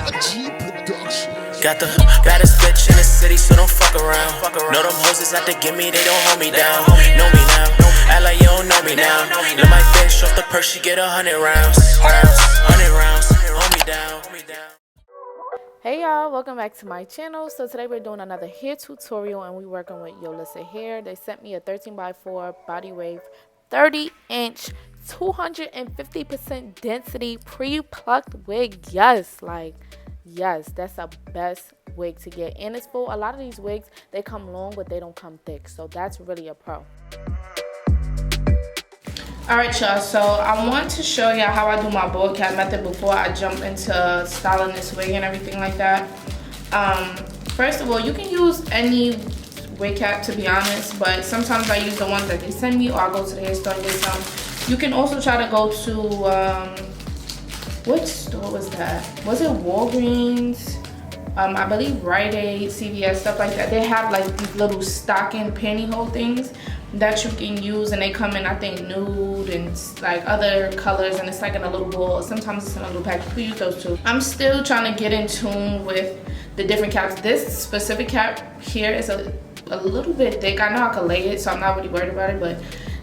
Got the baddest bitch in the city, so don't fuck around. Know them hoes is out to get me, they don't hold me down. Know me now, act like you don't know me now. Let my bitch off the purse, she get 100 rounds. 100 rounds, hold me down. Hey y'all, welcome back to my channel. So today we're doing another hair tutorial and we're working with Yolissa Hair. They sent me a 13x4 body wave 30-inch 250% density pre-plucked wig. Yes, that's the best wig to get, and it's full. A lot of these wigs, they come long but they don't come thick, so that's really a pro. Alright y'all, so I want to show y'all how I do my board cap method before I jump into styling this wig and everything like that. First of all, you can use any wig cap, to be honest, but sometimes I use the ones that they send me, or I go to the hair store and get some. You can also try to go to what store was that? Was it Walgreens? I believe Rite Aid, CVS, stuff like that. They have like these little stocking pantyhose things that you can use, and they come in, I think, nude and like other colors, and it's like in a little ball. Sometimes it's in a little package. We use those too. I'm still trying to get in tune with the different caps. This specific cap here is a little bit thick. I know I can lay it, so I'm not really worried about it, but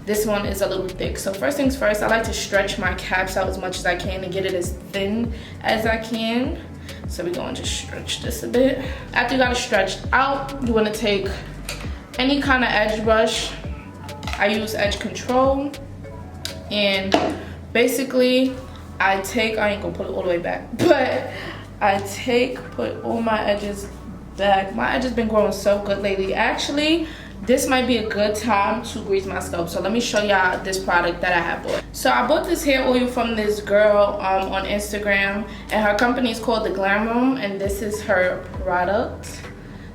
this one is a little thick. So first things first, I like to stretch my caps out as much as I can and get it as thin as I can. So we're going to stretch this a bit. After you got it stretched out, you want to take any kind of edge brush. I use edge control, and basically I ain't gonna put it all the way back, but put all my edges back. My edge has been growing so good lately. Actually, this might be a good time to grease my scalp. So let me show y'all this product that I have bought. So I bought this hair oil from this girl on Instagram, and her company is called The Glam Room, and this is her product.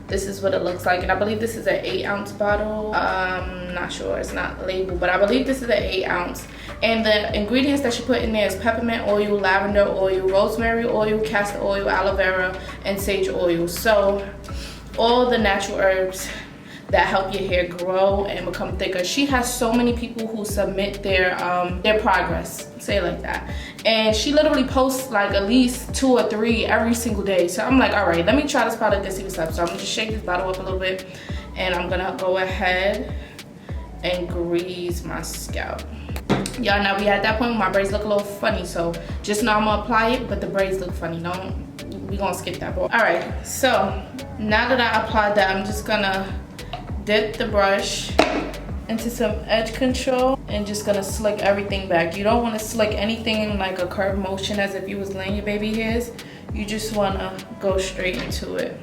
This is what it looks like, and I believe this is an 8-ounce bottle. I'm not sure, it's not labeled, but I believe this is an 8-ounce. And the ingredients that she put in there is peppermint oil, lavender oil, rosemary oil, castor oil, aloe vera, and sage oil. So all the natural herbs that help your hair grow and become thicker. She has so many people who submit their progress, say it like that. And she literally posts like at least 2 or 3 every single day. So I'm like, all right, let me try this product and see what's up. So I'm gonna just shake this bottle up a little bit, and I'm gonna go ahead and grease my scalp. Y'all, now we at that point where my braids look a little funny, so just know I'm gonna apply it, but the braids look funny. We gonna skip that part. All right, so now that I applied that, I'm just gonna dip the brush into some edge control and just gonna slick everything back. You don't want to slick anything in like a curved motion as if you was laying your baby hairs. You just want to go straight into it.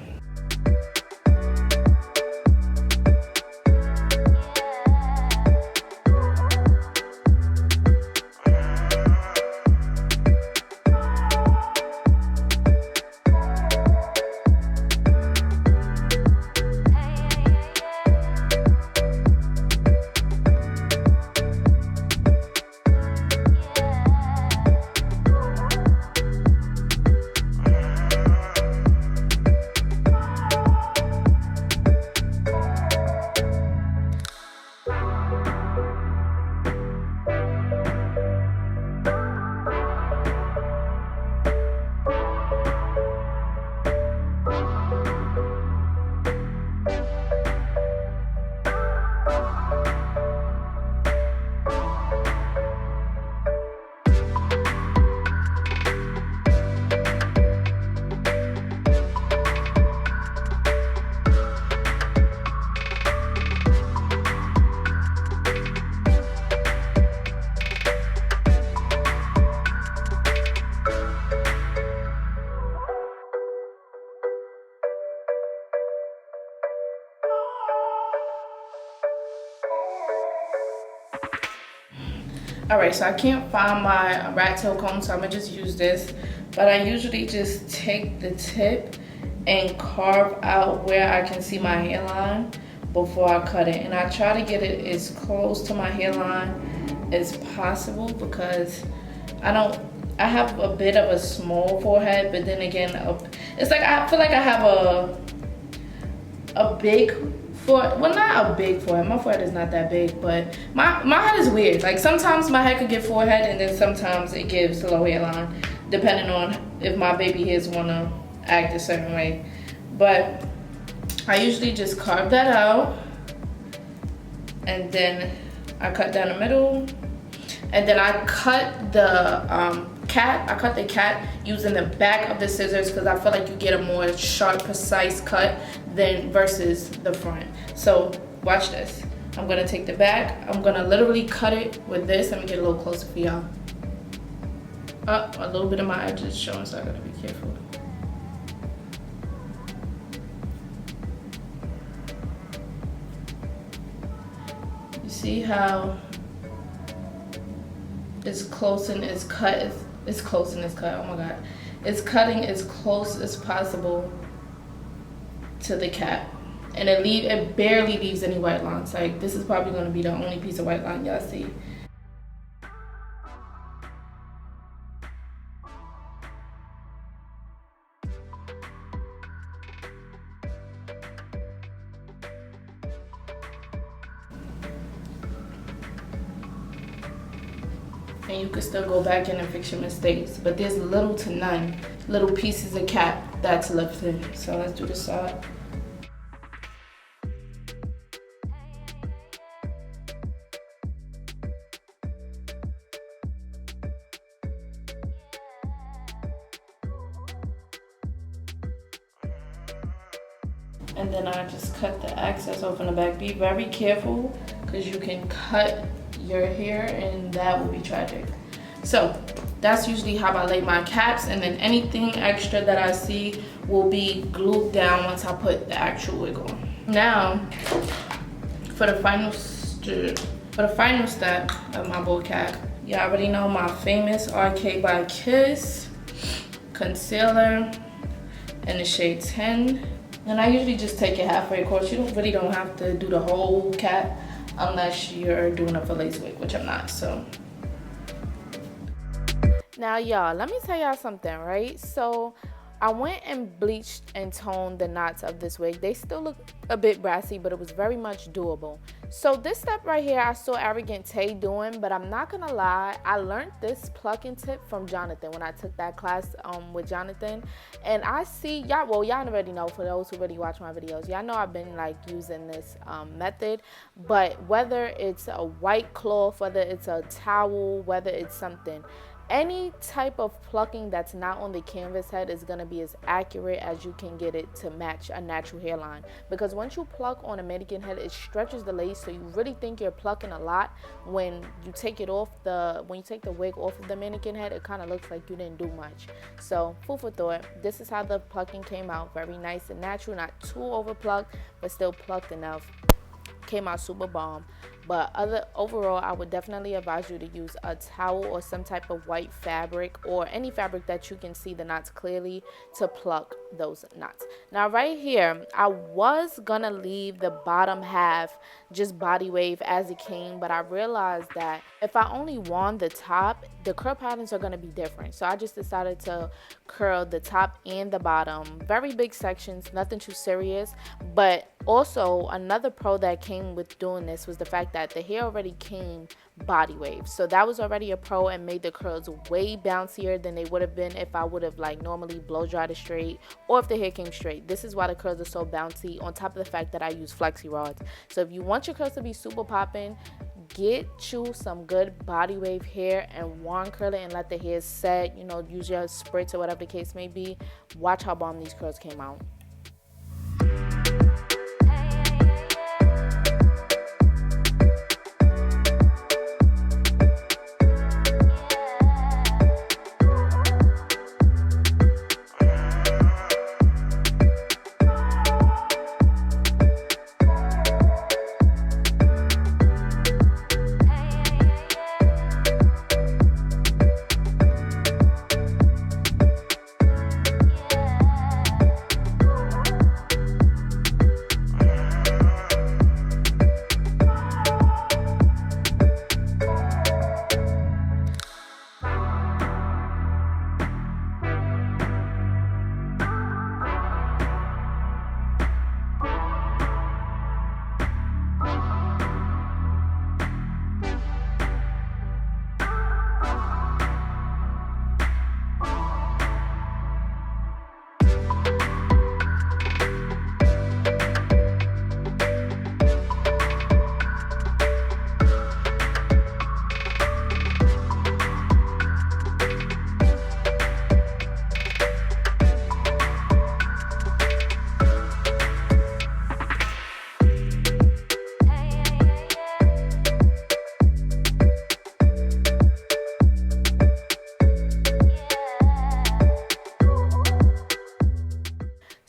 Alright, so I can't find my rat tail comb, so I'm gonna just use this. But I usually just take the tip and carve out where I can see my hairline before I cut it. And I try to get it as close to my hairline as possible because I have a bit of a small forehead, but then again, it's like I feel like I have a big forehead. Well, not a big forehead. My forehead is not that big, but my head is weird. Like sometimes my head could get forehead, and then sometimes it gives low hairline. depending on if my baby hairs want to act a certain way. But I usually just carve that out, and then I cut down the middle, and then I cut the cat. I cut the cat using the back of the scissors because I feel like you get a more sharp, precise cut than versus the front. So watch this. I'm gonna take the back. I'm gonna literally cut it with this. Let me get a little closer for y'all. A little bit of my edges showing, so I gotta be careful. You see how it's close and it's cut. It's close and it's cut. Oh my god. It's cutting as close as possible to the cap. And it barely leaves any white lines. Like, this is probably going to be the only piece of white line y'all see. And you can still go back in and fix your mistakes, but there's little to none little pieces of cap that's left in. So let's do the side. And then I just cut the excess off in the back. Be very careful because you can cut your hair and that will be tragic. So that's usually how I lay my caps, and then anything extra that I see will be glued down once I put the actual wig on. Now, for the final step of my bowl cap, you already know my famous RK by Kiss concealer in the shade 10. And I usually just take it halfway. Of course, you really don't have to do the whole cap unless you're doing a lace wig, which I'm not, so. Now, y'all, let me tell y'all something, right? So, I went and bleached and toned the knots of this wig. They still look a bit brassy, but it was very much doable. So this step right here, I saw Arrogant Tay doing, but I'm not gonna lie, I learned this plucking tip from Jonathan when I took that class with Jonathan. And I see, y'all already know, for those who really watch my videos, y'all know I've been like using this method. But whether it's a white cloth, whether it's a towel, whether it's something, any type of plucking that's not on the canvas head is going to be as accurate as you can get it to match a natural hairline. Because once you pluck on a mannequin head, it stretches the lace, so you really think you're plucking a lot. When you take it off when you take the wig off of the mannequin head, it kind of looks like you didn't do much. So food for thought. This is how the plucking came out. Very nice and natural, not too over plucked, but still plucked enough. Came out super bomb. But overall, I would definitely advise you to use a towel or some type of white fabric or any fabric that you can see the knots clearly to pluck those knots. Now right here, I was gonna leave the bottom half just body wave as it came, but I realized that if I only wand the top, the curl patterns are gonna be different. So I just decided to curl the top and the bottom. Very big sections, nothing too serious. But also another pro that came with doing this was the fact that the hair already came body wave, so that was already a pro and made the curls way bouncier than they would have been if I would have like normally blow dried it straight, or if the hair came straight. This is why the curls are so bouncy, on top of the fact that I use flexi rods. So if you want your curls to be super popping, get you some good body wave hair and wand curl it and let the hair set, use your spritz or whatever the case may be. Watch how bomb these curls came out.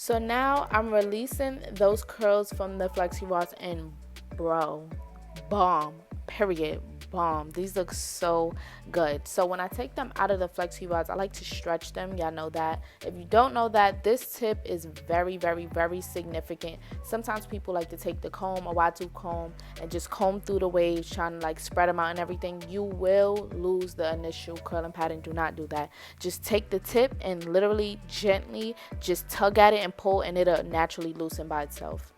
So now I'm releasing those curls from the flexi rods, and bro, bomb, period, bomb. These look so good. So when I take them out of the flexi rods, I like to stretch them. Y'all know that. If you don't know that, this tip is very, very, very significant. Sometimes people like to take the comb, a wide tooth comb, and just comb through the waves, trying to like spread them out and everything. You will lose the initial curling pattern. Do not do that. Just take the tip and literally gently just tug at it and pull, and it'll naturally loosen by itself.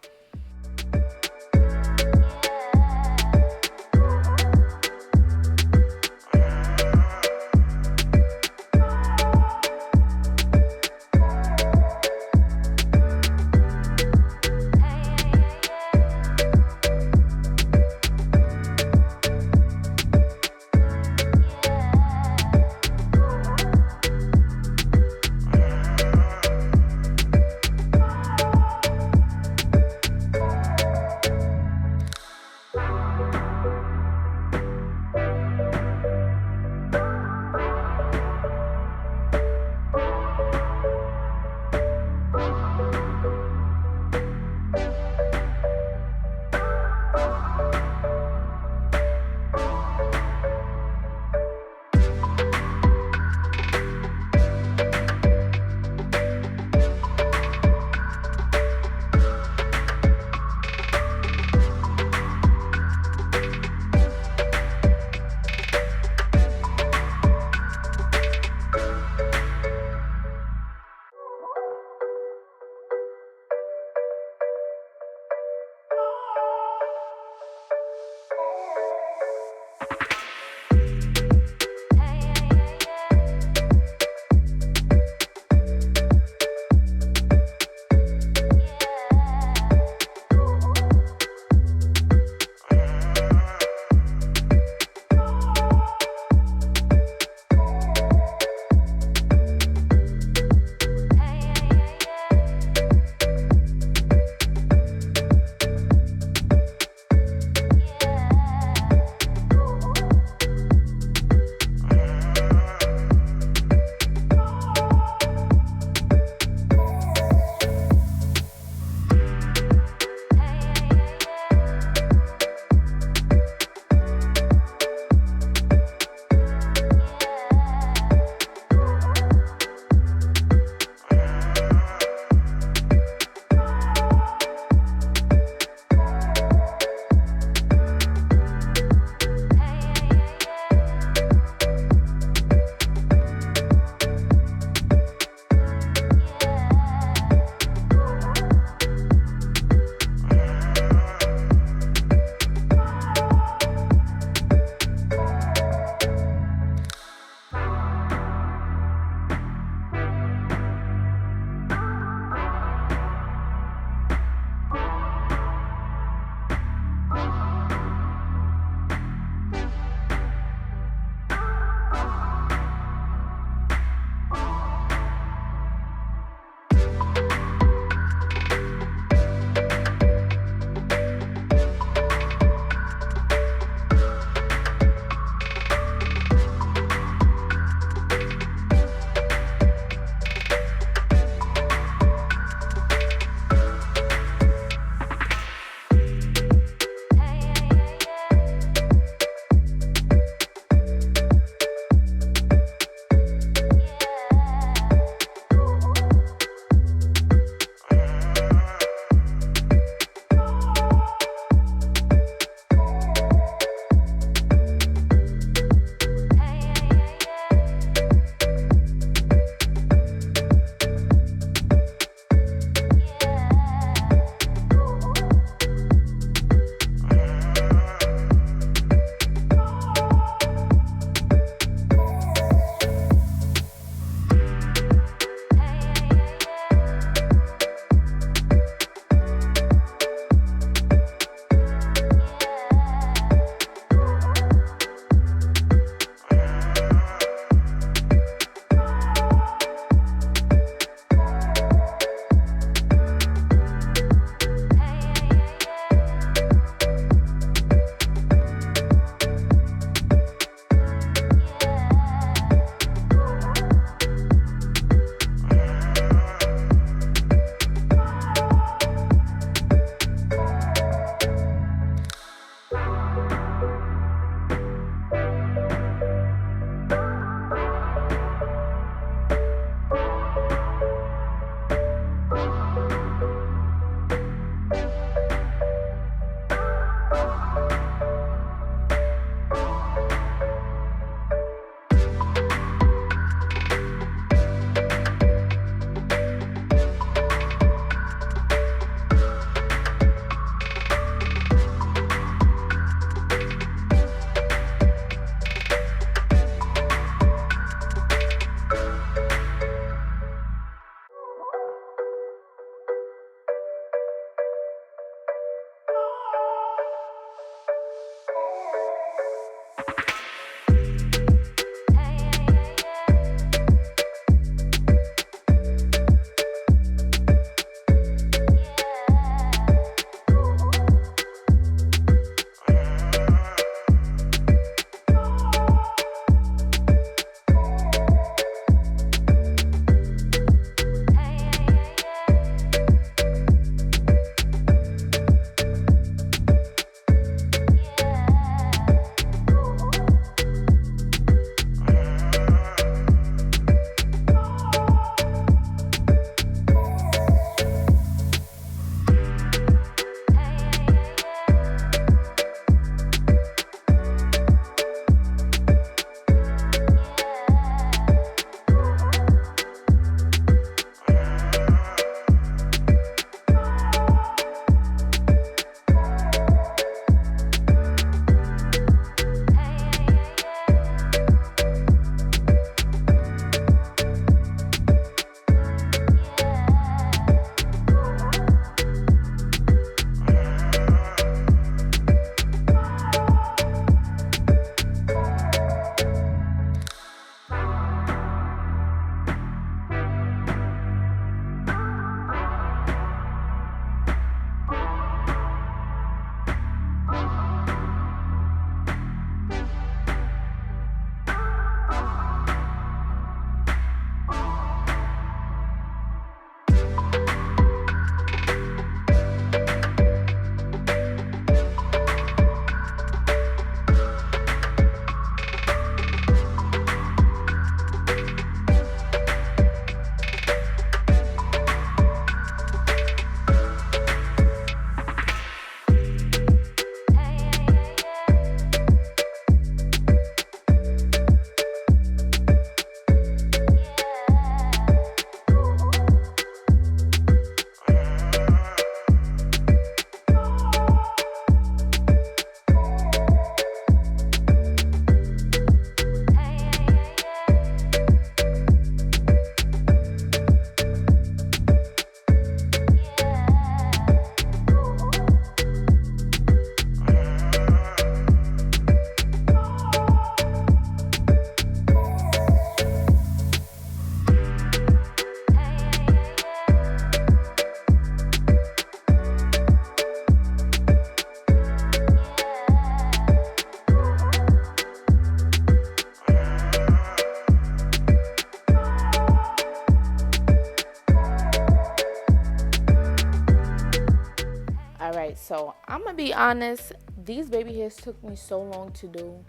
so I'm gonna be honest, these baby hairs took me so long to do.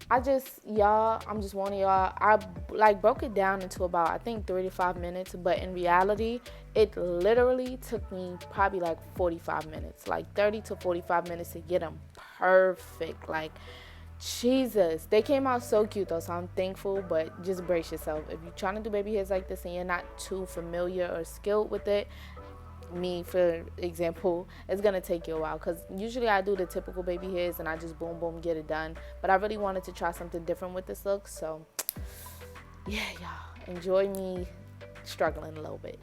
I'm just warning y'all, I like broke it down into about, I think, 3 to 5 minutes, but in reality, it literally took me probably like 45 minutes, like 30 to 45 minutes to get them perfect. Like, Jesus, they came out so cute though, so I'm thankful, but just brace yourself. If you're trying to do baby hairs like this and you're not too familiar or skilled with it, me for example, it's gonna take you a while, because usually I do the typical baby hairs and I just boom boom get it done, but I really wanted to try something different with this look. So yeah, y'all, enjoy me struggling a little bit.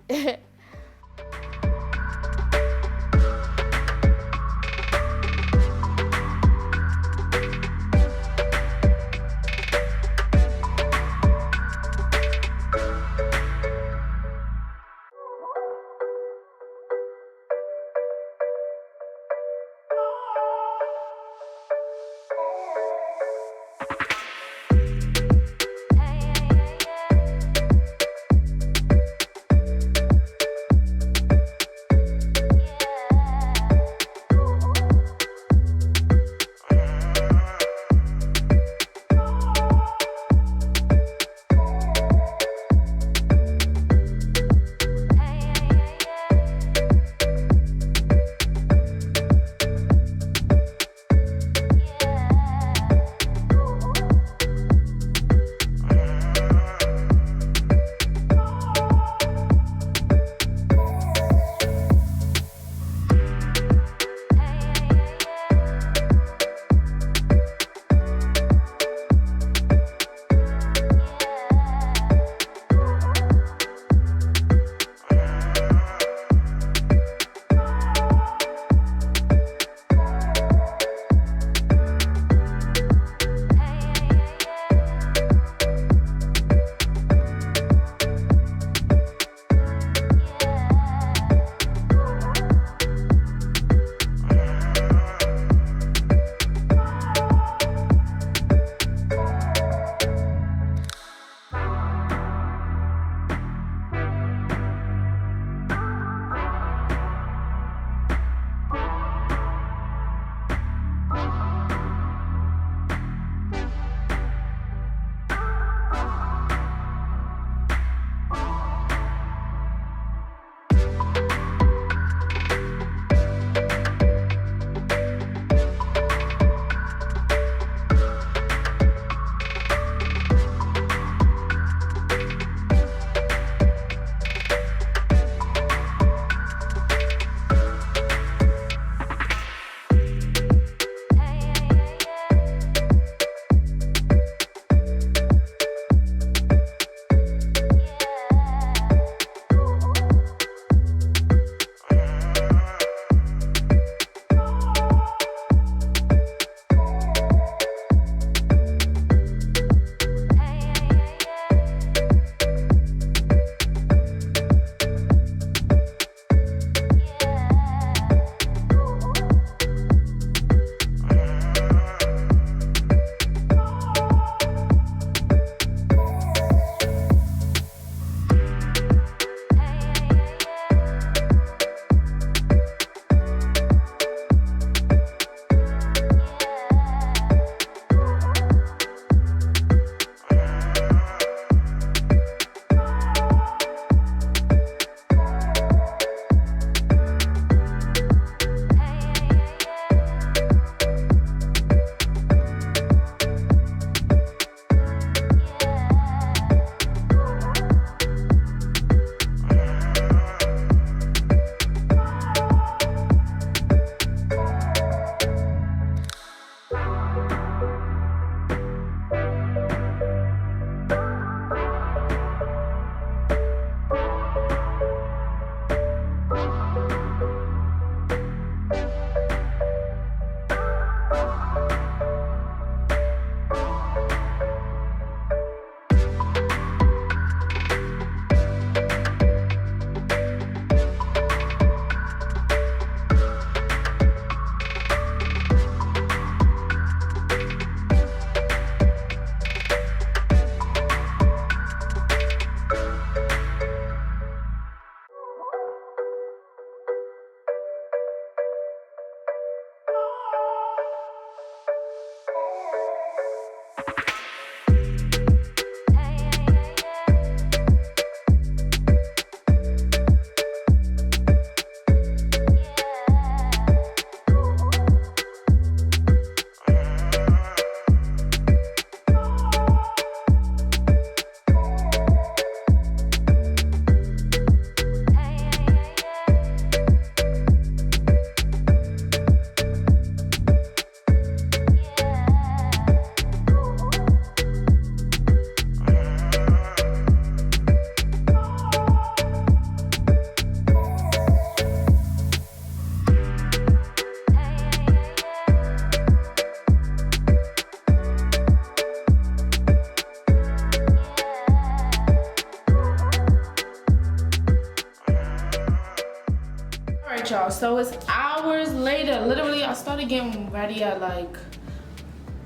Alright, y'all, so it's hours later. Literally, I started getting ready at like,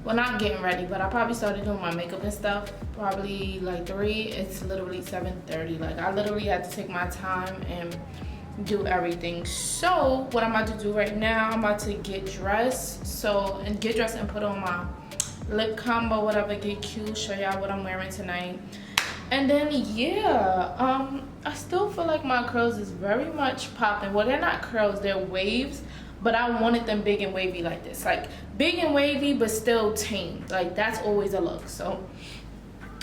well, not getting ready, but I probably started doing my makeup and stuff probably like 3. It's literally 7:30. Like, I literally had to take my time and do everything. So what I'm about to do right now, I'm about to get dressed. And get dressed and put on my lip combo, whatever, get cute, show y'all what I'm wearing tonight. And then yeah, I still feel like my curls is very much popping. Well, they're not curls, they're waves, but I wanted them big and wavy like this. Like big and wavy, but still tame. Like that's always a look. So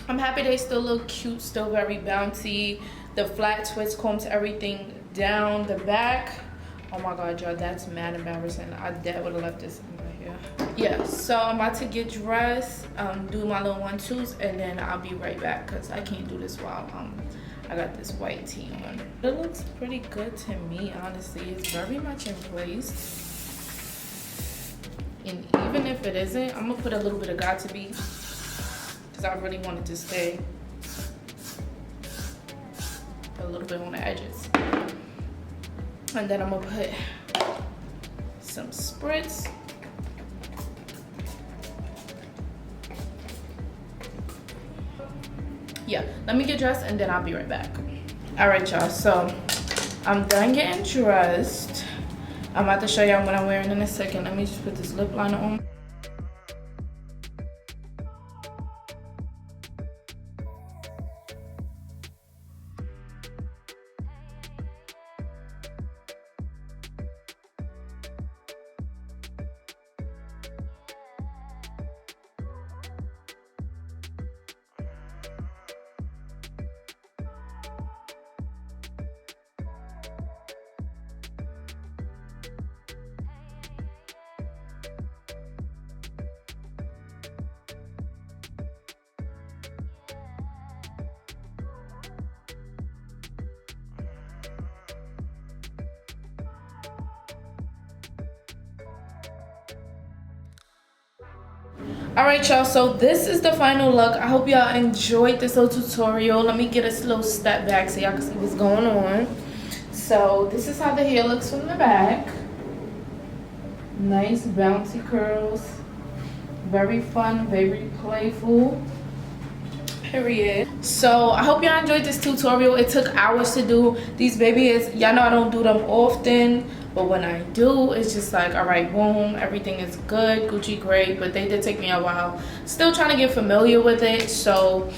I'm happy they still look cute, still very bouncy. The flat twist combs everything down the back. Oh my god, y'all, that's mad embarrassing. I dead would have left this in right here. Yeah, so I'm about to get dressed, do my little 1-2s, and then I'll be right back because I can't do this while I got this white tee on. It looks pretty good to me, honestly. It's very much in place. And even if it isn't, I'm gonna put a little bit of got to be because I really want it to stay a little bit on the edges. And then I'm gonna put some spritz. Yeah, let me get dressed and then I'll be right back. All right, y'all, so I'm done getting dressed. I'm about to show y'all what I'm wearing in a second. Let me just put this lip liner on. Alright, y'all, so this is the final look. I hope y'all enjoyed this little tutorial. Let me get a little step back so y'all can see what's going on. So this is how the hair looks from the back. Nice bouncy curls. Very fun, very playful. Period. So I hope y'all enjoyed this tutorial. It took hours to do. These baby hairs, y'all know I don't do them often, but when I do, it's just like, all right, boom, everything is good, Gucci great, but they did take me a while. Still trying to get familiar with it, so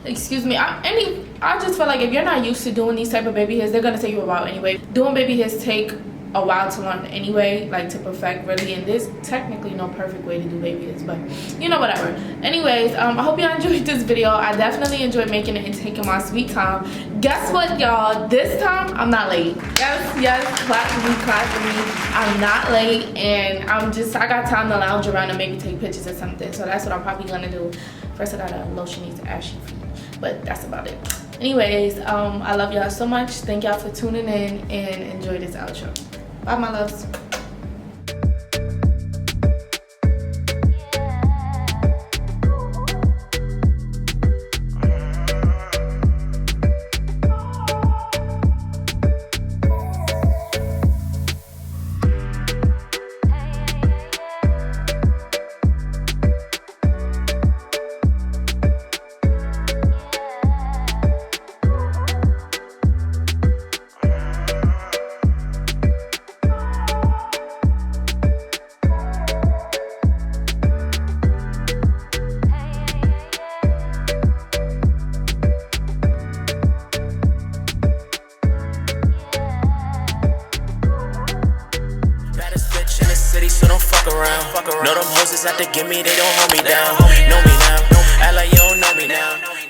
excuse me. I just feel like if you're not used to doing these type of baby hairs, they're gonna take you a while anyway. Doing baby hairs take a while to learn anyway, like to perfect really, and there's technically no perfect way to do baby hairs, but you know, whatever. Anyways, I hope y'all enjoyed this video. I definitely enjoyed making it and taking my sweet time. Guess what, y'all, this time I'm not late. Yes, clap for me. I'm not late, and I got time to lounge around and maybe take pictures or something, so that's what I'm probably gonna do. First I gotta lotion these ashy feet, but that's about it. Anyways, I love y'all so much. Thank y'all for tuning in and enjoy this outro. Bye, my loves. So don't fuck around. Know them hoes is out to get me, they don't hold me down. Know me now, act like you don't know me now.